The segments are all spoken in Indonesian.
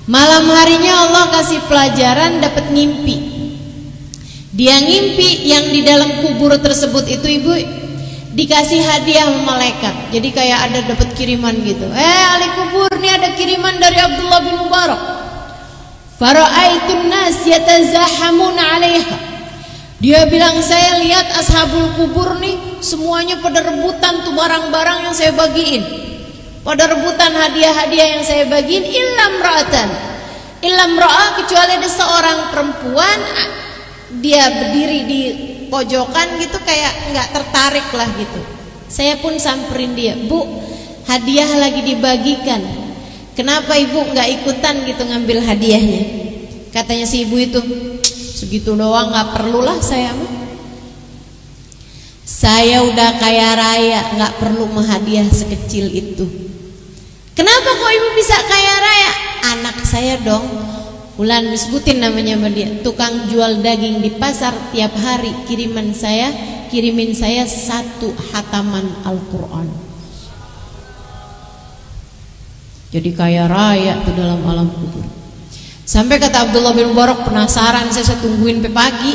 Malam harinya Allah kasih pelajaran, dapat ngimpi. Dia ngimpi yang di dalam kubur tersebut itu ibu dikasih hadiah sama malaikat. Jadi kayak ada dapat kiriman gitu. Ahli kubur, nih ada kiriman dari Abdullah bin Mubarak. Fara'aitun nas yatazahamun 'alaiha. Dia bilang, saya lihat ashabul kubur nih semuanya pada rebutan tuh barang-barang yang saya bagiin. Pada rebutan hadiah-hadiah yang saya bagiin, illam ra'ah, kecuali ada seorang perempuan, dia berdiri di pojokan gitu kayak nggak tertarik lah gitu. Saya pun samperin dia, Bu, hadiah lagi dibagikan, kenapa ibu nggak ikutan gitu ngambil hadiahnya? Katanya si ibu itu, segitu doang nggak perlulah saya udah kaya raya, nggak perlu menghadiah sekecil itu. Kenapa kok ibu bisa kaya raya? Anak saya dong, Fulan, disebutin namanya sama dia, tukang jual daging di pasar, tiap hari kirimin saya 1 hataman Al-Quran. Jadi kaya raya tuh dalam alam kubur. Sampai kata Abdullah bin Mubarak, penasaran saya tungguin sampai pagi.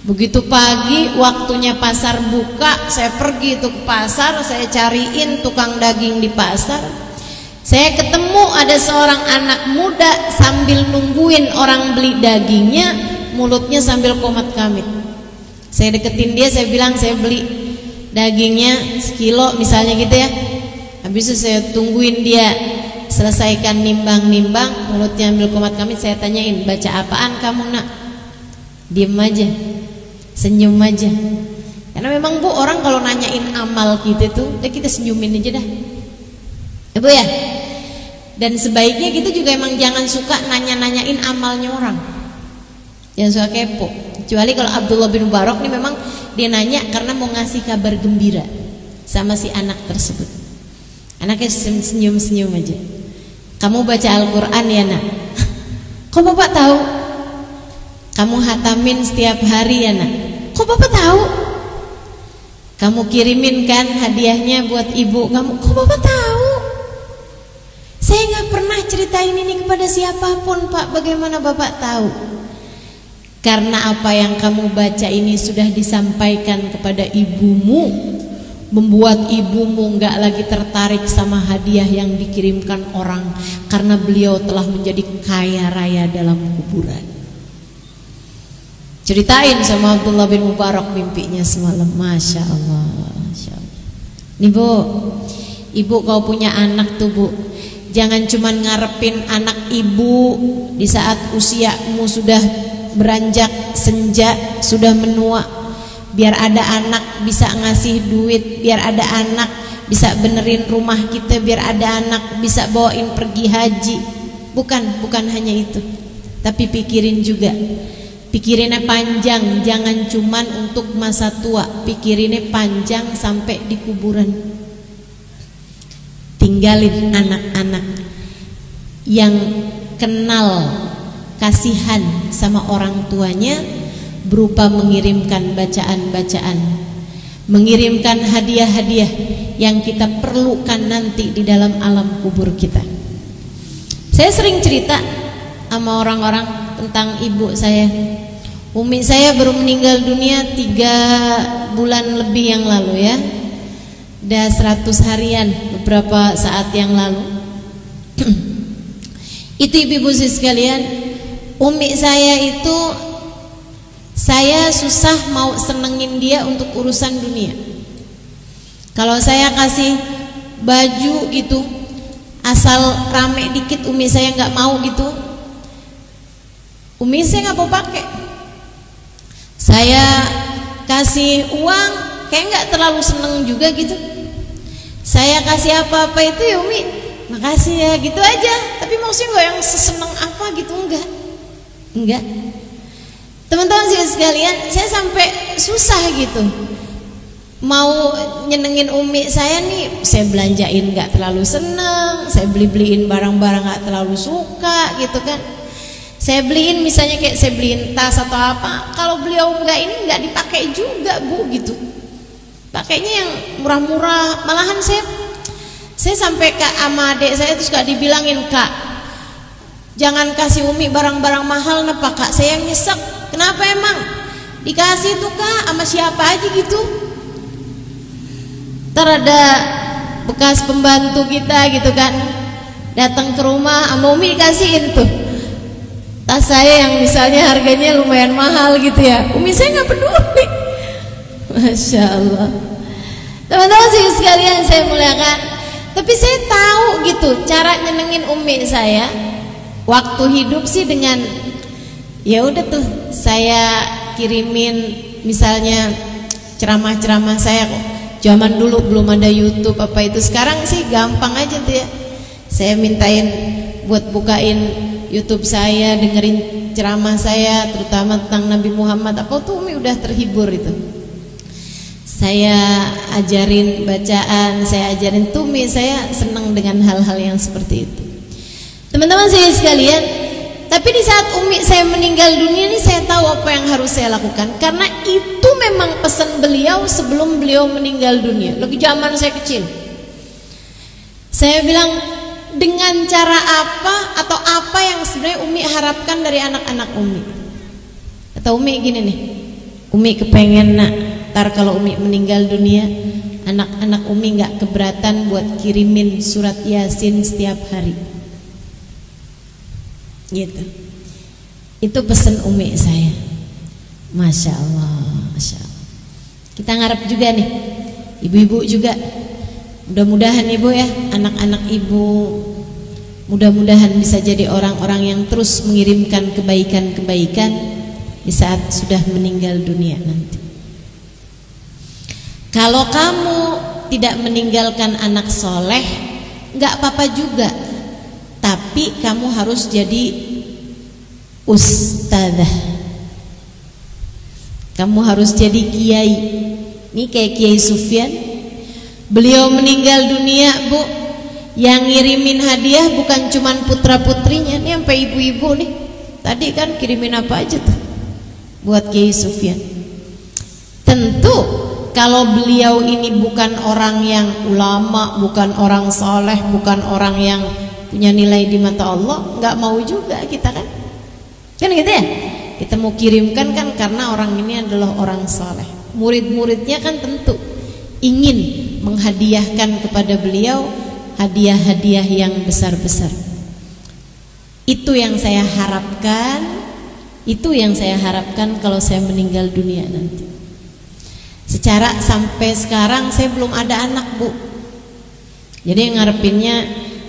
Begitu pagi waktunya pasar buka, saya pergi tuh ke pasar, saya cariin tukang daging di pasar. Saya ketemu ada seorang anak muda sambil nungguin orang beli dagingnya, mulutnya sambil komat kamit. Saya deketin dia, saya bilang saya beli dagingnya sekilo misalnya gitu ya. Habis itu saya tungguin dia selesaikan nimbang-nimbang, mulutnya ambil komat kamit. Saya tanyain, baca apaan kamu nak? Diem aja, senyum aja. Karena memang Bu, orang kalau nanyain amal kita tuh, kita senyumin aja dah, Ibu ya. Dan sebaiknya kita juga emang jangan suka nanya-nanyain amalnya orang, jangan suka kepo. Kecuali kalau Abdullah bin Mubarak ini memang dia nanya karena mau ngasih kabar gembira sama si anak tersebut. Anaknya senyum-senyum aja. Kamu baca Al-Quran ya nak? Kok bapak tahu? Kamu hatamin setiap hari ya nak? Kok bapak tahu? Kamu kirimin kan hadiahnya buat ibu kamu? Kok bapak tahu? Saya nggak pernah ceritain ini kepada siapapun Pak. Bagaimana bapak tahu? Karena apa yang kamu baca ini sudah disampaikan kepada ibumu, membuat ibumu nggak lagi tertarik sama hadiah yang dikirimkan orang, karena beliau telah menjadi kaya raya dalam kuburan. Ceritain sama Abdullah bin Mubarak mimpinya semalam. Masya Allah, Masya Allah. Nih Bu, ibu kau punya anak tuh Bu, jangan cuman ngarepin anak ibu di saat usiamu sudah beranjak senja, sudah menua, biar ada anak bisa ngasih duit, biar ada anak bisa benerin rumah kita, biar ada anak bisa bawain pergi haji. Bukan hanya itu, tapi pikirin juga, pikirinnya panjang, jangan cuman untuk masa tua, pikirinnya panjang sampai di kuburan. Tinggalin anak-anak yang kenal kasihan sama orang tuanya, berupa mengirimkan bacaan-bacaan, mengirimkan hadiah-hadiah yang kita perlukan nanti di dalam alam kubur kita. Saya sering cerita sama orang-orang tentang ibu saya. Umi saya baru meninggal dunia 3 bulan lebih yang lalu ya. Udah 100 harian beberapa saat yang lalu. Itu ibu-ibu sekalian, umi saya itu, saya susah mau senengin dia untuk urusan dunia. Kalau saya kasih baju gitu, asal rame dikit umi saya nggak mau gitu. Umi saya nggak mau pakai. Saya kasih uang kayak nggak terlalu seneng juga gitu. Saya kasih apa-apa itu ya umi, makasih ya gitu aja. Tapi maksudnya nggak yang seseneng apa gitu, enggak. Teman-teman sekalian, saya sampai susah gitu mau nyenengin umi saya nih. Saya belanjain nggak terlalu seneng, saya beliin barang-barang nggak terlalu suka gitu kan. Saya beliin misalnya kayak saya beliin tas atau apa, kalau beliau nggak dipakai juga Bu gitu. Pakainya yang murah-murah. Malahan saya sampai ke sama adik saya terus gak dibilangin, Kak, Jangan kasih Umi barang-barang mahal nah Pak Kak, saya nyesek. Kenapa emang? Dikasih tuh Kak sama siapa aja gitu. Ntar ada bekas pembantu kita gitu kan, datang ke rumah sama Umi dikasihin tuh tas saya yang misalnya harganya lumayan mahal gitu ya. Umi saya nggak peduli. Masya Allah. Teman-teman sih sekalian saya muliakan, tapi saya tahu gitu cara nyenengin Umi saya waktu hidup sih dengan ya udah tuh saya kirimin misalnya ceramah-ceramah saya kok. Zaman dulu belum ada YouTube apa itu, sekarang sih gampang aja tuh ya. Saya mintain buat bukain YouTube saya, dengerin ceramah saya terutama tentang Nabi Muhammad apa tuh Umi udah terhibur itu. Saya ajarin bacaan, saya ajarin Tumi, saya senang dengan hal-hal yang seperti itu. Teman-teman saya sekalian, tapi di saat Umi saya meninggal dunia ini saya tahu apa yang harus saya lakukan, karena itu memang pesan beliau sebelum beliau meninggal dunia. Lagi zaman saya kecil, saya bilang dengan cara apa atau apa yang sebenarnya Umi harapkan dari anak-anak Umi. Kata Umi gini nih, Umi kepengen nak, ntar kalau Umi meninggal dunia, anak-anak Umi nggak keberatan buat kirimin surat Yasin setiap hari. Gitu. Itu pesan Umi saya. Masya Allah, Masya Allah. Kita ngarep juga nih, ibu-ibu juga. Mudah-mudahan ibu ya, anak-anak ibu mudah-mudahan bisa jadi orang-orang yang terus mengirimkan kebaikan-kebaikan di saat sudah meninggal dunia nanti. Kalau kamu tidak meninggalkan anak soleh, nggak apa-apa juga, tapi kamu harus jadi ustadzah. Kamu harus jadi kiai. Ini kayak Kiai Sufyan, beliau meninggal dunia Bu, yang ngirimin hadiah bukan cuman putra-putrinya nih, sampai ibu-ibu nih. Tadi kan kirimin apa aja tuh buat Kiai Sufyan. Tentu kalau beliau ini bukan orang yang ulama, bukan orang soleh, bukan orang yang punya nilai di mata Allah, nggak mau juga kita kan gitu ya. Kita mau kirimkan kan karena orang ini adalah orang soleh. Murid-muridnya kan tentu ingin menghadiahkan kepada beliau hadiah-hadiah yang besar-besar. Itu yang saya harapkan, itu yang saya harapkan kalau saya meninggal dunia nanti. Secara sampai sekarang saya belum ada anak Bu, jadi ngarepinnya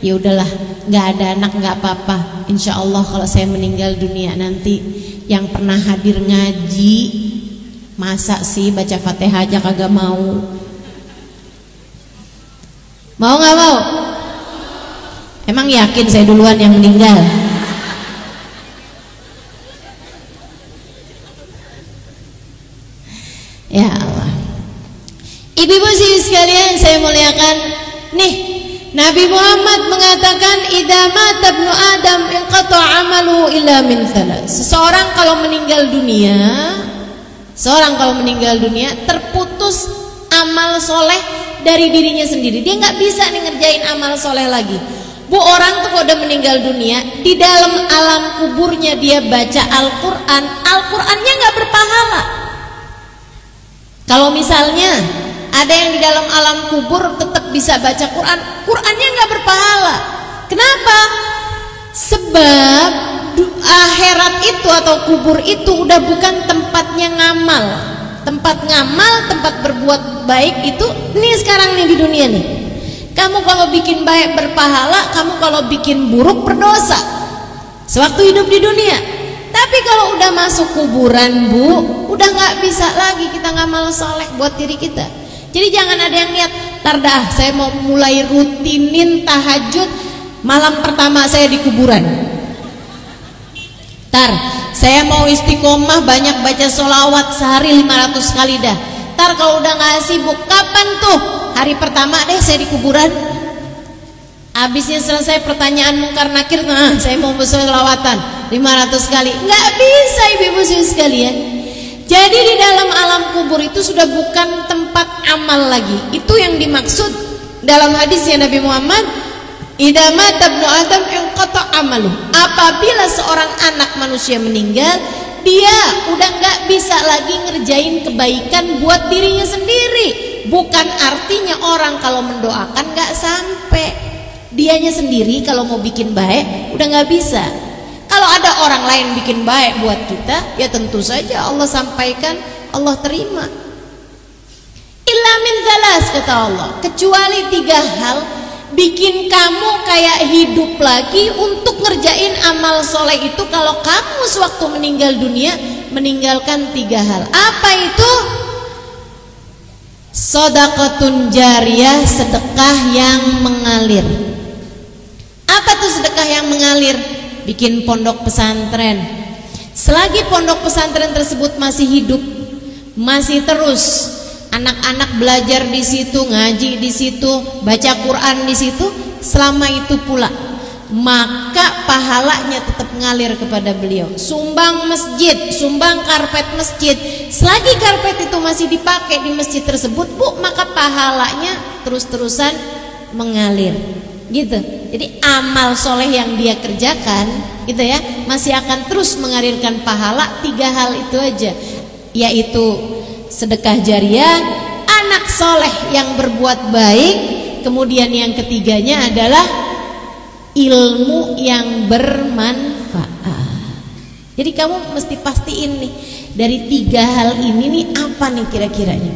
ya udahlah, nggak ada anak nggak apa-apa. Insya Allah kalau saya meninggal dunia nanti, yang pernah hadir ngaji, masa sih baca Fatihah aja kagak mau? Mau nggak mau? Emang yakin saya duluan yang meninggal? Ya Allah. Ibu-ibu sih sekalian saya muliakan, nih Nabi Muhammad mengatakan idza mata ibnu Adam inqata amalu illa min thalath. Seseorang kalau meninggal dunia, terputus amal soleh dari dirinya sendiri. Dia nggak bisa nih ngerjain amal soleh lagi. Bu, orang tuh kalau udah meninggal dunia, di dalam alam kuburnya dia baca Al-Quran, Al-Qurannya nggak berpahala. Kalau misalnya ada yang di dalam alam kubur tetap bisa baca Quran, Qurannya nggak berpahala. Kenapa? Sebab akhirat itu atau kubur itu udah bukan tempatnya ngamal. Tempat ngamal, tempat berbuat baik itu nih sekarang nih di dunia nih. Kamu kalau bikin baik berpahala, kamu kalau bikin buruk berdosa sewaktu hidup di dunia. Tapi kalau udah masuk kuburan Bu, udah nggak bisa lagi kita ngamal soleh buat diri kita. Jadi jangan ada yang niat, tardah saya mau mulai rutinin tahajud malam pertama saya di kuburan. Tar saya mau istiqomah banyak baca sholawat sehari 500 kali dah. Tar kalau udah nggak sibuk, kapan tuh? Hari pertama deh saya di kuburan. Abisnya selesai pertanyaan mungkar nakir, nah saya mau bersolawatan 500 kali. Nggak bisa ibu-ibu sekalian. Jadi di dalam alam kubur itu sudah bukan tempat amal lagi. Itu yang dimaksud dalam hadisnya Nabi Muhammad, Idza mata ibnu Adam inqata amaluh. Apabila seorang anak manusia meninggal, dia udah nggak bisa lagi ngerjain kebaikan buat dirinya sendiri. Bukan artinya orang kalau mendoakan nggak sampai, dianya sendiri kalau mau bikin baik udah nggak bisa. Kalau ada orang lain bikin baik buat kita, ya tentu saja Allah sampaikan, Allah terima. Illa min zalas, kata Allah, kecuali 3 hal bikin kamu kayak hidup lagi untuk ngerjain amal soleh itu kalau kamu sewaktu meninggal dunia meninggalkan 3 hal. Apa itu? Shadaqatun jariyah, sedekah yang mengalir. Apa tuh sedekah yang mengalir? Bikin pondok pesantren. Selagi pondok pesantren tersebut masih hidup, masih terus anak-anak belajar di situ, ngaji di situ, baca Quran di situ, selama itu pula maka pahalanya tetap ngalir kepada beliau. Sumbang masjid, sumbang karpet masjid, selagi karpet itu masih dipakai di masjid tersebut, Bu, maka pahalanya terus-terusan mengalir. Gitu. Jadi amal soleh yang dia kerjakan, gitu ya, masih akan terus mengalirkan pahala. 3 hal itu aja, yaitu sedekah jariyah, anak soleh yang berbuat baik, kemudian yang ketiganya adalah ilmu yang bermanfaat. Jadi kamu mesti pastiin nih, dari 3 hal ini nih apa nih kira-kiranya.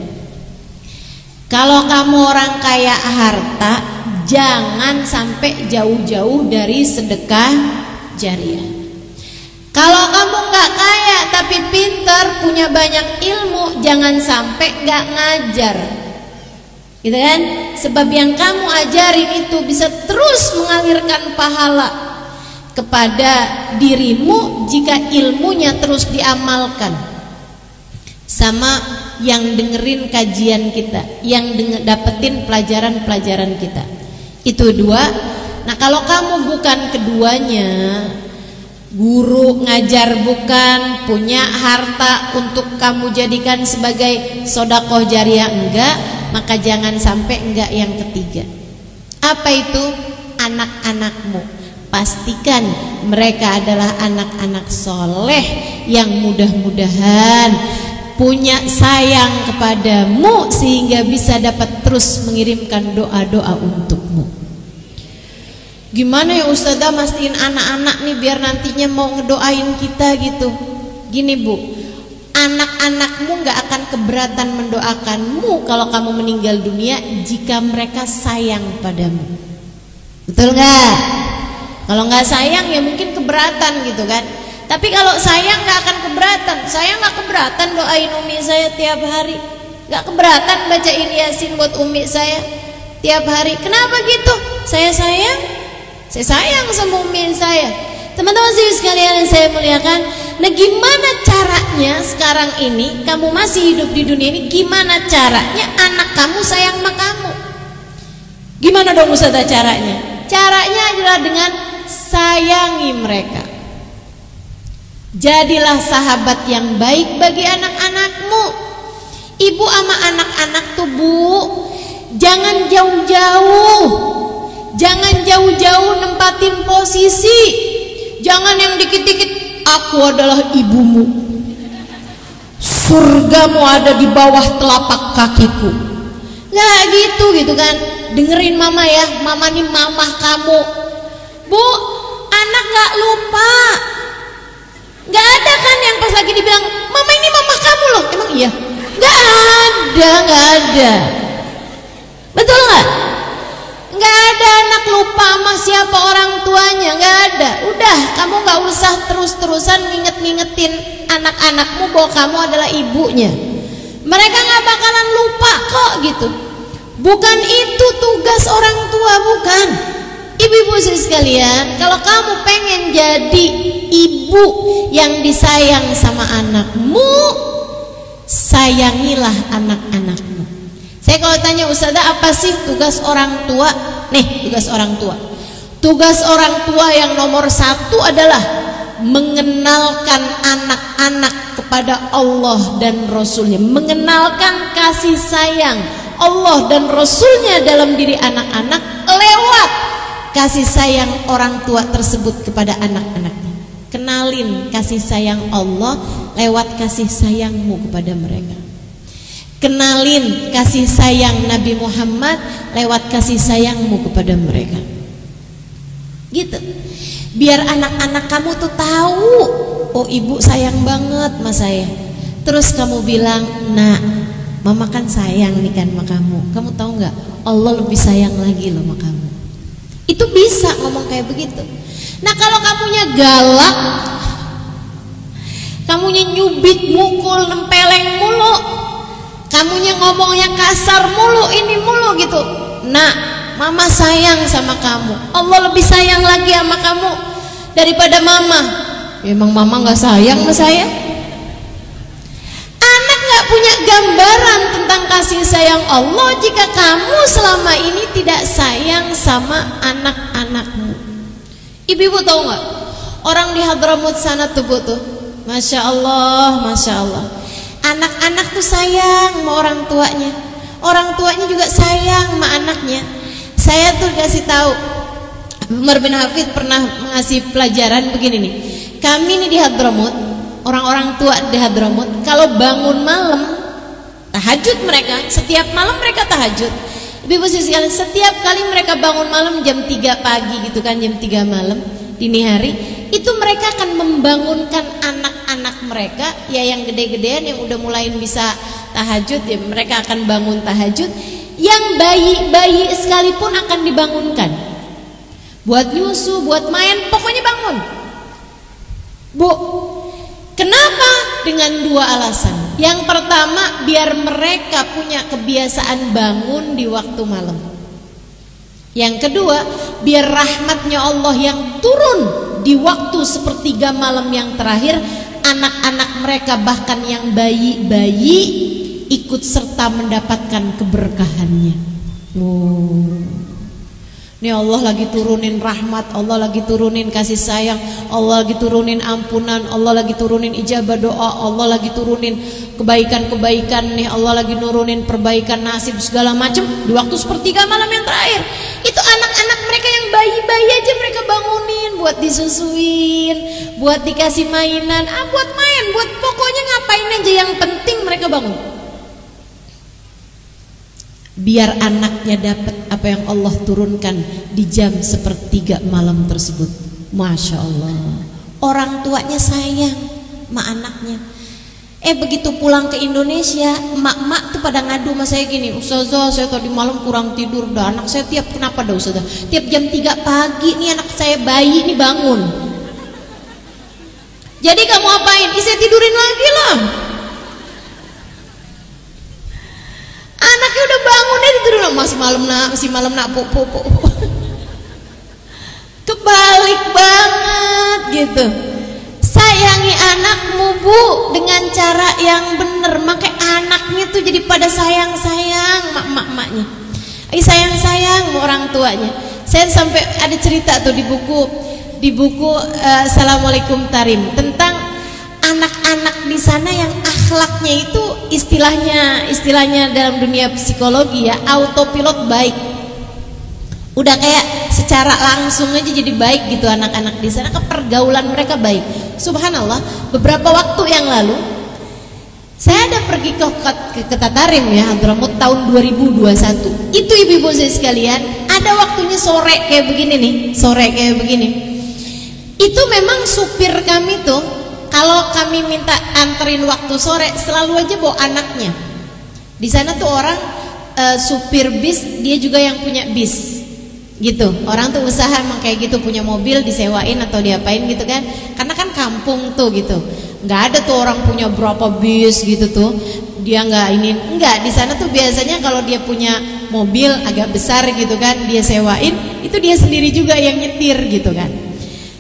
Kalau kamu orang kaya harta, jangan sampai jauh-jauh dari sedekah jariyah. Kalau kamu nggak kaya tapi pintar, punya banyak ilmu, jangan sampai nggak ngajar, gitu kan? Sebab yang kamu ajarin itu bisa terus mengalirkan pahala kepada dirimu jika ilmunya terus diamalkan. Sama yang dengerin kajian kita, yang dapetin pelajaran-pelajaran kita. Itu 2. Nah kalau kamu bukan keduanya, guru ngajar bukan, punya harta untuk kamu jadikan sebagai sedekah jariyah enggak, maka jangan sampai enggak yang ketiga. Apa itu? Anak-anakmu, pastikan mereka adalah anak-anak soleh yang mudah-mudahan punya sayang kepadamu sehingga bisa dapat terus mengirimkan doa-doa untukmu. Gimana ya Ustazah mastiin anak-anak nih biar nantinya mau ngedoain kita gitu. Gini Bu, anak-anakmu gak akan keberatan mendoakanmu kalau kamu meninggal dunia jika mereka sayang padamu. Betul gak? Kalau gak sayang ya mungkin keberatan gitu kan. Tapi kalau sayang gak akan keberatan. Saya gak keberatan doain umi saya tiap hari, gak keberatan bacain Yasin buat umi saya tiap hari. Kenapa gitu? Saya sayang sama umi saya. Teman-teman sekalian yang saya muliakan, nah gimana caranya sekarang ini kamu masih hidup di dunia ini, gimana caranya anak kamu sayang sama kamu? Gimana dong Ustazah caranya? Caranya adalah dengan sayangi mereka. Jadilah sahabat yang baik bagi anak-anakmu. Ibu sama anak-anak tuh Bu, jangan jauh-jauh. Jangan jauh-jauh nempatin posisi. Jangan yang dikit-dikit, aku adalah ibumu, surgamu ada di bawah telapak kakiku. Nggak gitu kan. Dengerin mama ya, mama nih mamah kamu. Bu, anak nggak lupa. Nggak ada kan yang pas lagi dibilang, mama ini mamah kamu loh. Emang iya? Nggak ada. Betul nggak? Nggak ada anak lupa sama siapa orang tuanya, nggak ada. Udah, kamu nggak usah terus-terusan ngingetin anak-anakmu bahwa kamu adalah ibunya. Mereka nggak bakalan lupa kok gitu. Bukan itu tugas orang tua, bukan. Ibu-ibu sekalian, kalau kamu pengen jadi ibu yang disayang sama anakmu, sayangilah anak-anakmu. Saya kalau tanya Ustazah, apa sih tugas orang tua? Nih, tugas orang tua. Tugas orang tua yang nomor 1 adalah mengenalkan anak-anak kepada Allah dan Rasulnya. Mengenalkan kasih sayang Allah dan Rasulnya dalam diri anak-anak lewat kasih sayang orang tua tersebut kepada anak-anaknya. Kenalin kasih sayang Allah lewat kasih sayangmu kepada mereka. Kenalin kasih sayang Nabi Muhammad lewat kasih sayangmu kepada mereka. Gitu. Biar anak-anak kamu tuh tahu, oh ibu sayang banget sama saya. Terus kamu bilang, "Nak, mama kan sayang nih kan sama kamu. Kamu tahu nggak? Allah lebih sayang lagi loh sama kamu." Itu bisa ngomong kayak begitu. Nah kalau kamunya galak, kamunya nyubit, mukul, nempeleng mulu, kamunya ngomongnya kasar mulu, ini mulu gitu. Nah, mama sayang sama kamu. Allah lebih sayang lagi sama kamu daripada mama. Emang mama nggak sayang sama saya? Anak nggak punya gambaran tentang kasih sayang Allah jika kamu selama ini tidak sayang sama anak-anakmu. Ibu-ibu tahu nggak? Orang di Hadramut sana tuh Bu tuh, Masya Allah, Masya Allah. Anak-anak tuh sayang sama orang tuanya. Orang tuanya juga sayang sama anaknya. Saya tuh kasih tahu, Umar bin Hafid pernah mengasih pelajaran begini nih. Kami nih di Hadramut, orang-orang tua di Hadramut, kalau bangun malam, tahajud mereka, setiap malam mereka tahajud. Ibu-ibu sekalian, setiap kali mereka bangun malam jam 3 pagi gitu kan, jam 3 malam dini hari, itu mereka akan membangunkan anak-anak mereka ya yang gede-gedean yang udah mulai bisa tahajud ya, mereka akan bangun tahajud. Yang bayi-bayi sekalipun akan dibangunkan buat nyusu, buat main, pokoknya bangun. Bu, kenapa? Dengan 2 alasan. Yang pertama, biar mereka punya kebiasaan bangun di waktu malam. Yang kedua, biar rahmatnya Allah yang turun di waktu sepertiga malam yang terakhir, anak-anak mereka bahkan yang bayi-bayi ikut serta mendapatkan keberkahannya. Ini Allah lagi turunin rahmat, Allah lagi turunin kasih sayang, Allah lagi turunin ampunan, Allah lagi turunin ijabah doa, Allah lagi turunin kebaikan-kebaikan nih, Allah lagi nurunin perbaikan nasib segala macam di waktu sepertiga malam yang terakhir. Itu anak-anak mereka yang bayi-bayi aja mereka bangunin buat disusuin, buat dikasih mainan, buat main, buat pokoknya ngapain aja yang penting mereka bangun. Biar anaknya dapat apa yang Allah turunkan di jam sepertiga malam tersebut. Masya Allah, orang tuanya sayang sama anaknya. Begitu pulang ke Indonesia, emak-emak tuh pada ngadu sama saya gini, "Ustazah, saya tadi malam kurang tidur dah, anak saya kenapa dah Ustazah? Tiap jam 3 pagi nih anak saya bayi nih bangun." Jadi kamu apain? Saya tidurin lagi lah. Anaknya udah bangun deh tidur, masih malam nak po. Kebalik banget gitu. Sayangi anakmu Bu dengan cara yang benar. Makanya anaknya tuh jadi pada sayang-sayang mak-maknya. Sayang-sayang sama orang tuanya. Saya sampai ada cerita tuh di buku Assalamualaikum Tarim tentang anak-anak di sana yang akhlaknya itu istilahnya dalam dunia psikologi ya, autopilot baik. Udah kayak secara langsung aja jadi baik gitu anak-anak di sana, pergaulan mereka baik. Subhanallah, beberapa waktu yang lalu saya ada pergi ke Tatarim ya, Hadramut tahun 2021. Itu ibu-ibu saya sekalian, ada waktunya sore kayak begini nih, Itu memang supir kami tuh kalau kami minta anterin waktu sore selalu aja bawa anaknya. Di sana tuh orang supir bis, dia juga yang punya bis gitu. Orang tuh usaha emang kayak gitu, punya mobil disewain atau diapain gitu kan. Karena kan kampung tuh gitu, nggak ada tuh orang punya berapa bis gitu tuh. Dia nggak di sana tuh biasanya kalau dia punya mobil agak besar gitu kan, dia sewain, itu dia sendiri juga yang nyetir gitu kan.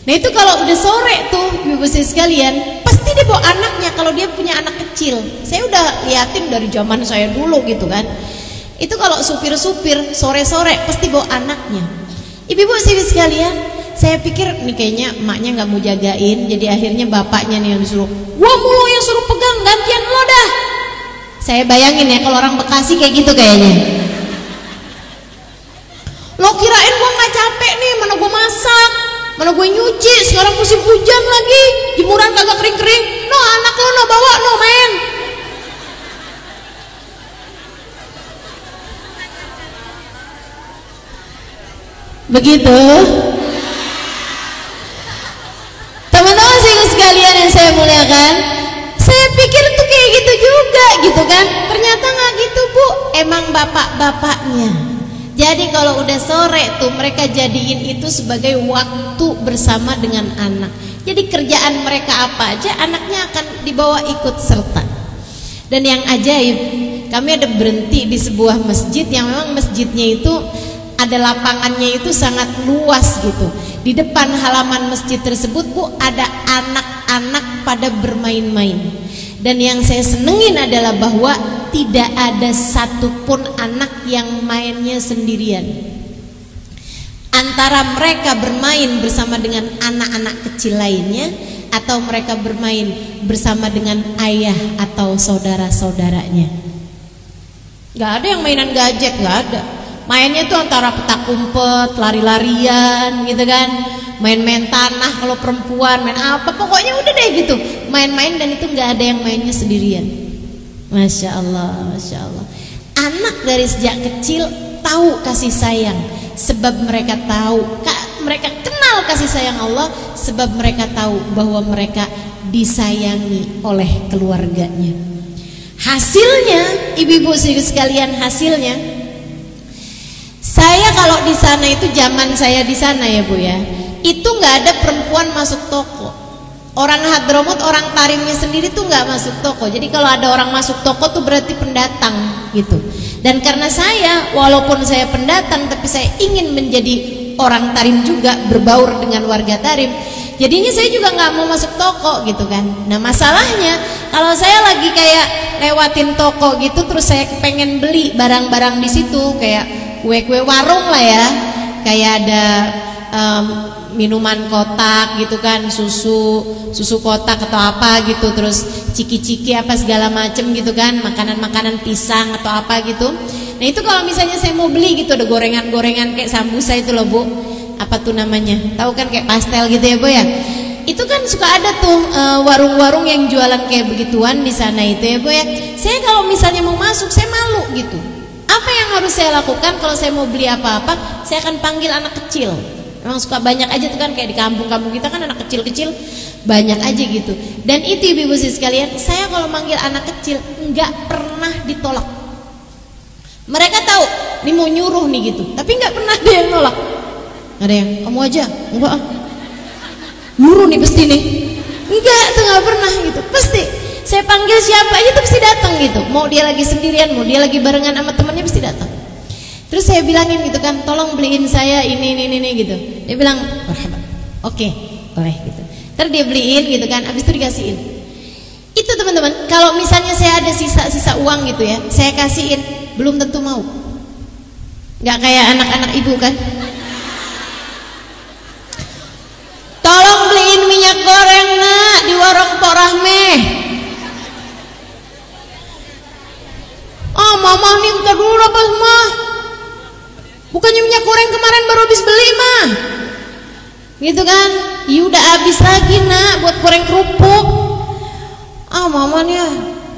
Nah itu kalau udah sore tuh ibu saya sekalian, pasti dia bawa anaknya. Kalau dia punya anak kecil, saya udah liatin dari zaman saya dulu gitu kan. Itu kalau supir-supir sore-sore pasti bawa anaknya. Ibu-ibu saya sekalian, saya pikir nih kayaknya emaknya nggak mau jagain, jadi akhirnya bapaknya nih yang disuruh, "Gua mulu yang suruh pegang, gantian lo dah." Saya bayangin ya kalau orang Bekasi kayak gitu kayaknya. Lo kirain gua nggak capek nih, mana mana gue nyuci, sekarang musim hujan lagi, jemuran kagak kering-kering. No, anak lo no bawa no main. Begitu. Teman-teman sekalian yang saya muliakan, saya pikir tuh kayak gitu juga gitu kan. Ternyata nggak gitu, Bu. Emang bapak-bapaknya. Jadi kalau udah sore tuh mereka jadiin itu sebagai waktu bersama dengan anak. Jadi kerjaan mereka apa aja anaknya akan dibawa ikut serta. Dan yang ajaib, kami ada berhenti di sebuah masjid yang memang masjidnya itu ada lapangannya itu sangat luas gitu. Di depan halaman masjid tersebut, Bu, ada anak-anak pada bermain-main. Dan yang saya senengin adalah bahwa tidak ada satupun anak yang mainnya sendirian. Antara mereka bermain bersama dengan anak-anak kecil lainnya, atau mereka bermain bersama dengan ayah atau saudara-saudaranya. Gak ada yang mainan gadget, gak ada. Mainnya tuh antara petak umpet, lari-larian gitu kan, main-main tanah kalau perempuan, main apa, pokoknya udah deh gitu, main-main. Dan itu nggak ada yang mainnya sendirian. Masya Allah, Masya Allah. Anak dari sejak kecil tahu kasih sayang, sebab mereka tahu, mereka kenal kasih sayang Allah, sebab mereka tahu bahwa mereka disayangi oleh keluarganya. Hasilnya, ibu-ibu sekalian, hasilnya saya kalau di sana itu, zaman saya di sana ya Bu ya, itu nggak ada perempuan masuk toko. Orang Hadramut, orang Tarimnya sendiri tuh nggak masuk toko. Jadi kalau ada orang masuk toko tuh berarti pendatang gitu. Dan karena saya, walaupun saya pendatang, tapi saya ingin menjadi orang Tarim juga, berbaur dengan warga Tarim. Jadinya saya juga nggak mau masuk toko gitu kan. Nah masalahnya kalau saya lagi kayak lewatin toko gitu, terus saya pengen beli barang-barang di situ kayak kue-kue warung lah ya, kayak ada minuman kotak gitu kan, susu kotak atau apa gitu, terus ciki-ciki apa segala macem gitu kan, makanan-makanan pisang atau apa gitu. Nah itu kalau misalnya saya mau beli gitu, ada gorengan-gorengan kayak sambusa itu loh Bu, apa tuh namanya, tahu kan, kayak pastel gitu ya Bu ya. Itu kan suka ada tuh warung-warung yang jualan kayak begituan di sana itu ya Bu ya. Saya kalau misalnya mau masuk, saya malu gitu. Apa yang harus saya lakukan kalau saya mau beli apa-apa? Saya akan panggil anak kecil. Memang suka banyak aja tuh kan, kayak di kampung-kampung kita kan anak kecil-kecil banyak aja gitu. Dan itu ibu-ibu sekalian, saya kalau manggil anak kecil nggak pernah ditolak. Mereka tahu, ini mau nyuruh nih gitu, tapi nggak pernah ada yang nolak. Ada yang, kamu aja, enggak ah, nyuruh nih pasti nih. Enggak, tuh nggak pernah gitu, pasti. Saya panggil siapa aja tuh pasti datang gitu. Mau dia lagi sendirian, mau dia lagi barengan sama temannya, pasti datang. Terus saya bilangin gitu kan, tolong beliin saya ini gitu. Dia bilang, marhaban, oke, boleh gitu. Terus dia beliin gitu kan, habis itu dikasihin. Itu teman-teman, kalau misalnya saya ada sisa-sisa uang gitu ya, saya kasihin, belum tentu mau. Gak kayak anak-anak ibu kan. Tolong beliin minyak goreng nak di warung Pok Rahmeh. Oh mama nih, ntar dulu lah pas mah, bukannya minyak goreng kemarin baru habis beli mah gitu kan. Ya udah habis lagi nak buat goreng kerupuk. Ah mama nih,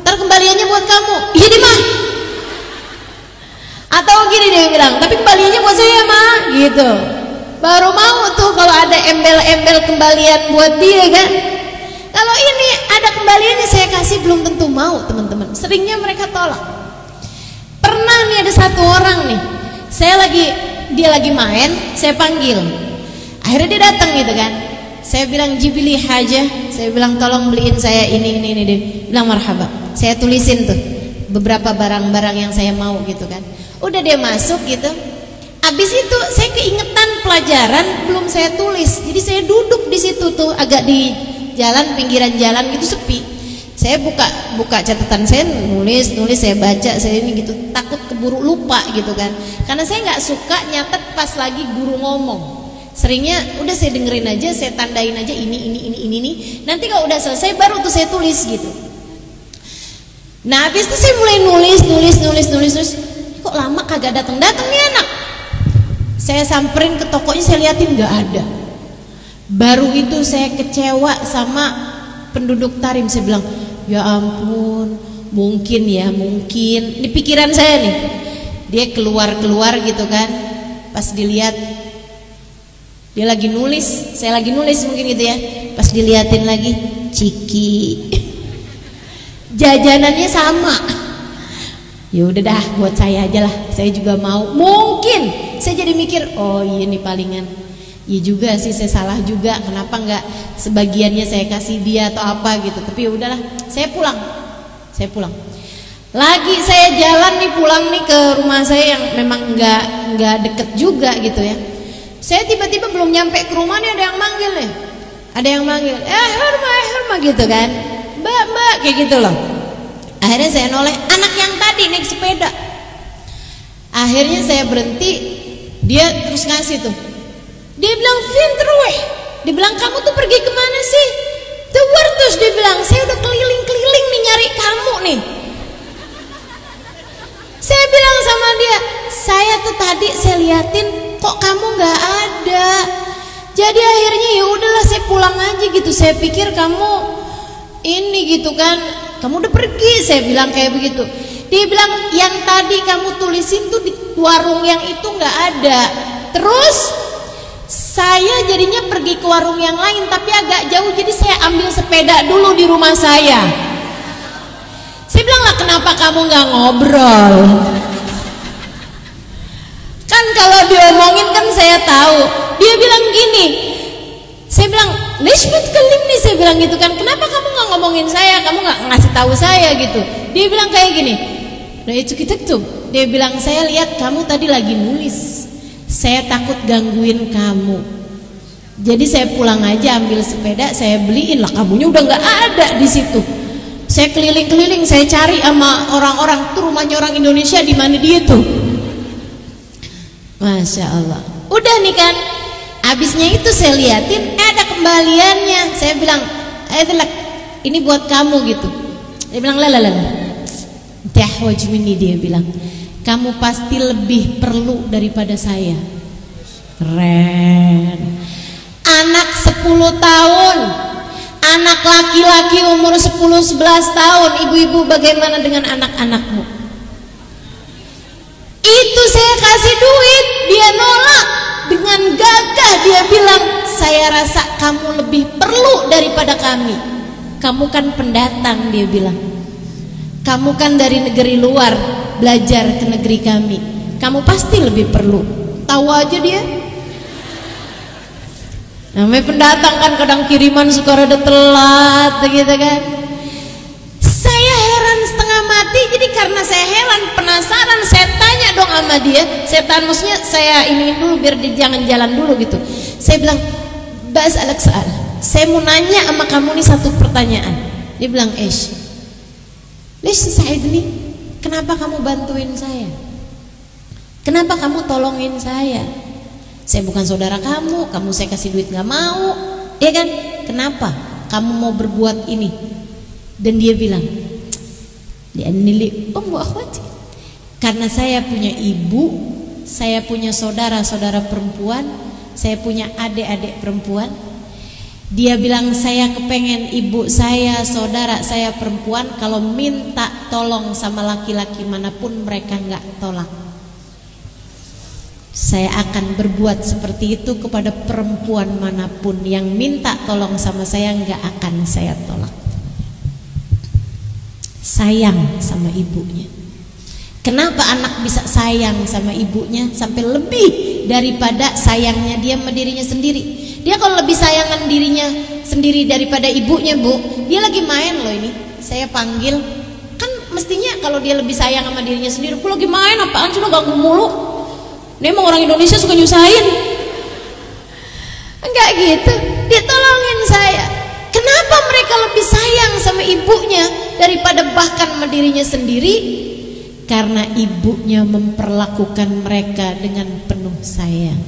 ntar kembaliannya buat kamu. Iya deh mah. Atau gini dia bilang, tapi kembaliannya buat saya mah gitu. Baru mau tuh kalau ada embel-embel kembalian buat dia kan. Kalau ini ada kembaliannya saya kasih, belum tentu mau teman-teman. Seringnya mereka tolak. Pernah nih ada satu orang nih, dia lagi main, saya panggil, akhirnya dia datang gitu kan. Saya bilang jibili haja, saya bilang tolong beliin saya ini. Dia bilang marhaba. Saya tulisin tuh beberapa barang-barang yang saya mau gitu kan. Udah dia masuk gitu. Abis itu saya keingetan pelajaran belum saya tulis, jadi saya duduk di situ tuh agak di jalan, pinggiran jalan gitu sepi. Saya buka catatan, saya nulis, saya baca, saya ini gitu, takut keburu lupa gitu kan. Karena saya nggak suka nyatet pas lagi guru ngomong. Seringnya udah saya dengerin aja, saya tandain aja ini. Nanti kalau udah selesai baru tuh saya tulis gitu. Nah habis itu saya mulai nulis. Kok lama kagak datang nih anak. Saya samperin ke tokonya, saya liatin nggak ada. Baru itu saya kecewa sama penduduk Tarim. Saya bilang, ya ampun, mungkin ya, mungkin. Ini pikiran saya nih. Dia keluar gitu kan. Pas dilihat, dia lagi nulis, saya lagi nulis mungkin gitu ya. Pas diliatin lagi, Ciki. Jajanannya sama. Ya udah dah, buat saya aja lah. Saya juga mau. Mungkin saya jadi mikir, oh iya nih palingan. Iya juga sih, saya salah juga. Kenapa nggak sebagiannya saya kasih dia atau apa gitu. Tapi ya udahlah, saya pulang. Saya pulang. Lagi saya jalan nih, pulang nih ke rumah saya yang memang nggak deket juga gitu ya. Saya tiba-tiba belum nyampe ke rumah nih, ada yang manggil nih. Ada yang manggil, Herma gitu kan. Mbak kayak gitu loh. Akhirnya saya noleh, anak yang tadi naik sepeda. Akhirnya saya berhenti, dia terus ngasih tuh. Dia bilang, Fintruh, dia bilang, kamu tuh pergi kemana sih? Terus dia bilang, saya udah keliling-keliling nih nyari kamu nih. Saya bilang sama dia, saya tuh tadi saya liatin, kok kamu nggak ada. Jadi akhirnya ya udahlah, saya pulang aja gitu. Saya pikir kamu ini gitu kan, kamu udah pergi. Saya bilang kayak begitu. Dia bilang, yang tadi kamu tulisin tuh di warung yang itu nggak ada. Terus saya jadinya pergi ke warung yang lain tapi agak jauh, jadi saya ambil sepeda dulu di rumah saya. Saya bilang, lah kenapa kamu nggak ngobrol? Kan kalau diomongin kan saya tahu. Dia bilang gini, saya bilang, Nishmat kelim nih, saya bilang gitu kan, kenapa kamu nggak ngomongin saya, kamu nggak ngasih tahu saya gitu. Dia bilang kayak gini, nah itu kita tuh. Dia bilang, saya lihat kamu tadi lagi nulis, saya takut gangguin kamu. Jadi saya pulang aja ambil sepeda, saya beliin lah, kamunya udah nggak ada di situ. Saya keliling-keliling, saya cari sama orang-orang tuh, rumahnya orang Indonesia di mana dia tuh. Masya Allah. Udah nih kan, habisnya itu saya liatin, ada kembaliannya. Saya bilang, ini buat kamu gitu. Dia bilang, lah. Dia bilang, kamu pasti lebih perlu daripada saya. Keren. Anak 10 tahun, anak laki-laki umur 10-11 tahun. Ibu-ibu, bagaimana dengan anak-anakmu? Itu saya kasih duit, dia nolak. Dengan gagah dia bilang, saya rasa kamu lebih perlu daripada kami. Kamu kan pendatang, dia bilang. Kamu kan dari negeri luar, belajar ke negeri kami, kamu pasti lebih perlu. Tahu aja dia. Namanya pendatang kan, kadang kiriman suka rada telat gitu kan. Saya heran setengah mati. Jadi karena saya heran, penasaran, saya tanya dong sama dia. Saya tanya, maksudnya saya ini dulu biar dia jangan jalan dulu gitu. Saya bilang, Bas Alek Saal, saya mau nanya sama kamu nih satu pertanyaan. Dia bilang, Lish Said nih, kenapa kamu bantuin saya? Kenapa kamu tolongin saya? Saya bukan saudara kamu saya kasih duit nggak mau, ya kan? Kenapa kamu mau berbuat ini? Dan dia bilang, karena saya punya ibu, saya punya saudara-saudara perempuan, saya punya adik-adik perempuan. Dia bilang, saya kepengen ibu saya, saudara saya perempuan, kalau minta tolong sama laki-laki manapun mereka nggak tolak. Saya akan berbuat seperti itu kepada perempuan manapun yang minta tolong sama saya, nggak akan saya tolak. Sayang sama ibunya. Kenapa anak bisa sayang sama ibunya sampai lebih daripada sayangnya dia sama dirinya sendiri? Dia kalau lebih sayangan dirinya sendiri daripada ibunya, Bu, dia lagi main loh ini. Saya panggil, kan mestinya kalau dia lebih sayang sama dirinya sendiri, aku lagi main apaan sih lo ganggu mulu. Ini emang orang Indonesia suka nyusahin. Enggak gitu, dia tolongin saya. Kenapa mereka lebih sayang sama ibunya daripada bahkan sama dirinya sendiri? Karena ibunya memperlakukan mereka dengan penuh sayang.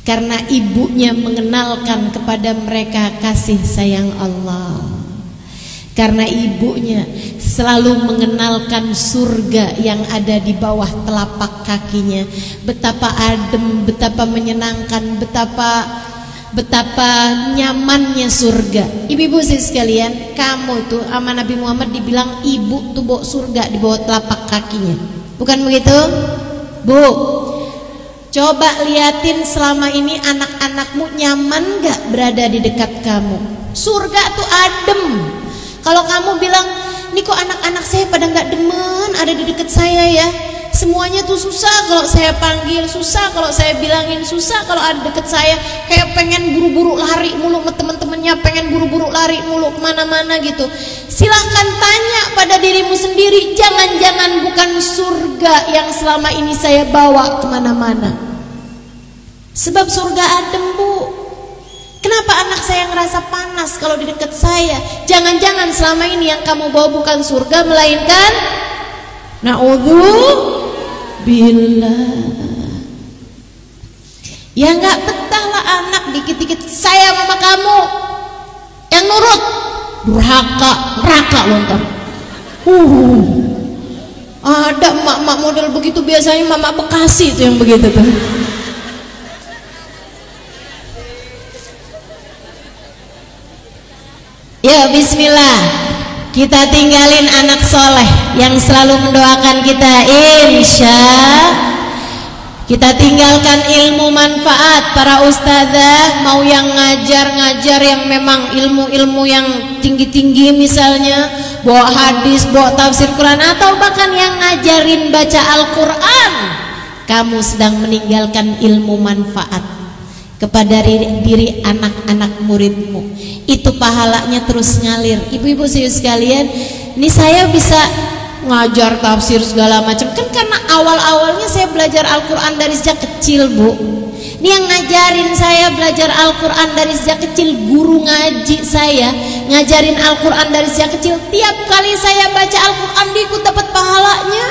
Karena ibunya mengenalkan kepada mereka kasih sayang Allah. Karena ibunya selalu mengenalkan surga yang ada di bawah telapak kakinya. Betapa adem, betapa menyenangkan, betapa betapa nyamannya surga. Ibu-ibu sekalian, kamu itu sama Nabi Muhammad dibilang ibu tuh bawa surga di bawah telapak kakinya. Bukan begitu? Bu, coba liatin selama ini anak-anakmu nyaman gak berada di dekat kamu? Surga tuh adem. Kalau kamu bilang, ini kok anak-anak saya pada gak demen ada di dekat saya ya, semuanya tuh susah kalau saya panggil, susah kalau saya bilangin, susah kalau ada deket saya, kayak pengen buru-buru lari mulu sama temen-temennya, pengen buru-buru lari mulu kemana-mana gitu. Silahkan tanya pada dirimu sendiri, jangan-jangan bukan surga yang selama ini saya bawa kemana-mana. Sebab surga adem, Bu. Kenapa anak saya ngerasa panas kalau di dekat saya? Jangan-jangan selama ini yang kamu bawa bukan surga, melainkan na'udzubillah. Ya nggak betah lah anak dikit-dikit saya mama kamu yang nurut, durhaka, neraka lontar. Ada emak-emak model begitu, biasanya mama Bekasi itu yang begitu tuh. Ya bismillah, kita tinggalin anak soleh yang selalu mendoakan kita, insya. Kita tinggalkan ilmu manfaat para ustazah, mau yang ngajar-ngajar yang memang ilmu-ilmu yang tinggi-tinggi misalnya, bawa hadis, bawa tafsir Quran, atau bahkan yang ngajarin baca Al-Quran. Kamu sedang meninggalkan ilmu manfaat kepada diri anak-anak muridmu. Itu pahalanya terus ngalir. Ibu-ibu sekalian, ini saya bisa ngajar tafsir segala macam kan karena awal-awalnya saya belajar Al-Quran dari sejak kecil, Bu. Ini yang ngajarin saya belajar Al-Quran dari sejak kecil, guru ngaji saya ngajarin Al-Quran dari sejak kecil. Tiap kali saya baca Al-Quran diikut dapat pahalanya.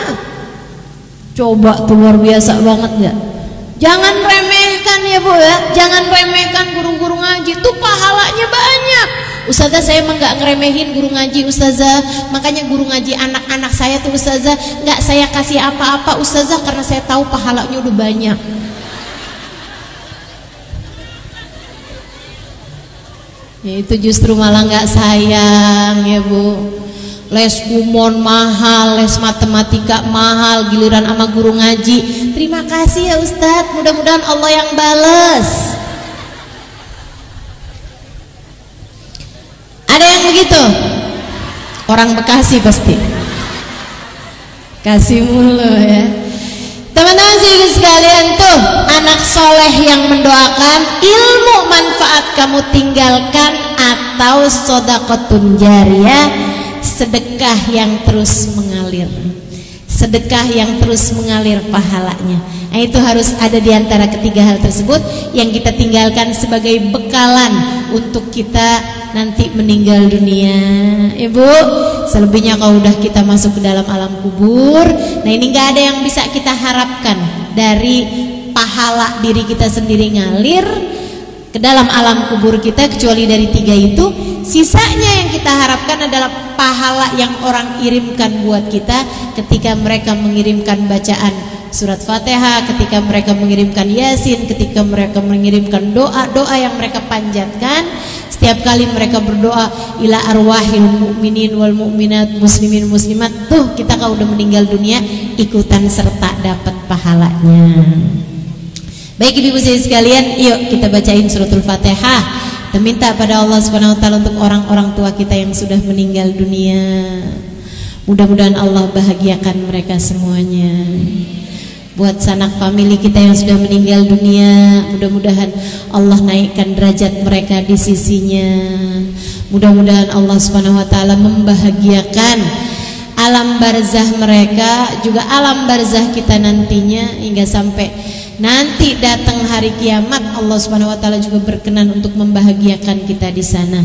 Coba tuh, luar biasa banget gak? Jangan remehkan ya Bu ya, jangan remehkan guru-guru ngaji, tuh pahalanya banyak. Ustazah saya emang gak ngeremehin guru ngaji Ustazah, makanya guru ngaji anak-anak saya tuh Ustazah gak saya kasih apa-apa Ustazah, karena saya tahu pahalanya udah banyak. Ya itu justru malah gak sayang ya Bu. Les kumon mahal, les matematika mahal, giliran sama guru ngaji. Terima kasih ya Ustadz, mudah-mudahan Allah yang bales. Ada yang begitu? Orang Bekasi pasti kasih mulu ya. Teman-teman sekalian, tuh anak soleh yang mendoakan, ilmu manfaat kamu tinggalkan, atau sodaqotun jariyah, sedekah yang terus mengalir, sedekah yang terus mengalir pahalanya. Nah, itu harus ada di antara ketiga hal tersebut yang kita tinggalkan sebagai bekalan untuk kita nanti meninggal dunia. Ibu, selebihnya kalau udah kita masuk ke dalam alam kubur, nah ini nggak ada yang bisa kita harapkan dari pahala diri kita sendiri ngalir ke dalam alam kubur kita kecuali dari tiga itu. Sisanya yang kita harapkan adalah pahala yang orang kirimkan buat kita ketika mereka mengirimkan bacaan surat Fatihah, ketika mereka mengirimkan Yasin, ketika mereka mengirimkan doa-doa yang mereka panjatkan. Setiap kali mereka berdoa ila arwahil mu'minin wal mu'minat, muslimin muslimat, tuh kita kalau udah meninggal dunia ikutan serta dapat pahalanya. Baik ibu-ibu sekalian, yuk kita bacain suratul Fatihah. Kita minta pada Allah Subhanahu wa taala untuk orang-orang tua kita yang sudah meninggal dunia. Mudah-mudahan Allah bahagiakan mereka semuanya. Buat sanak famili kita yang sudah meninggal dunia, mudah-mudahan Allah naikkan derajat mereka di sisinya. Mudah-mudahan Allah Subhanahu wa taala membahagiakan alam barzah mereka, juga alam barzah kita nantinya, hingga sampai nanti datang hari kiamat Allah Subhanahu wa taala juga berkenan untuk membahagiakan kita di sana.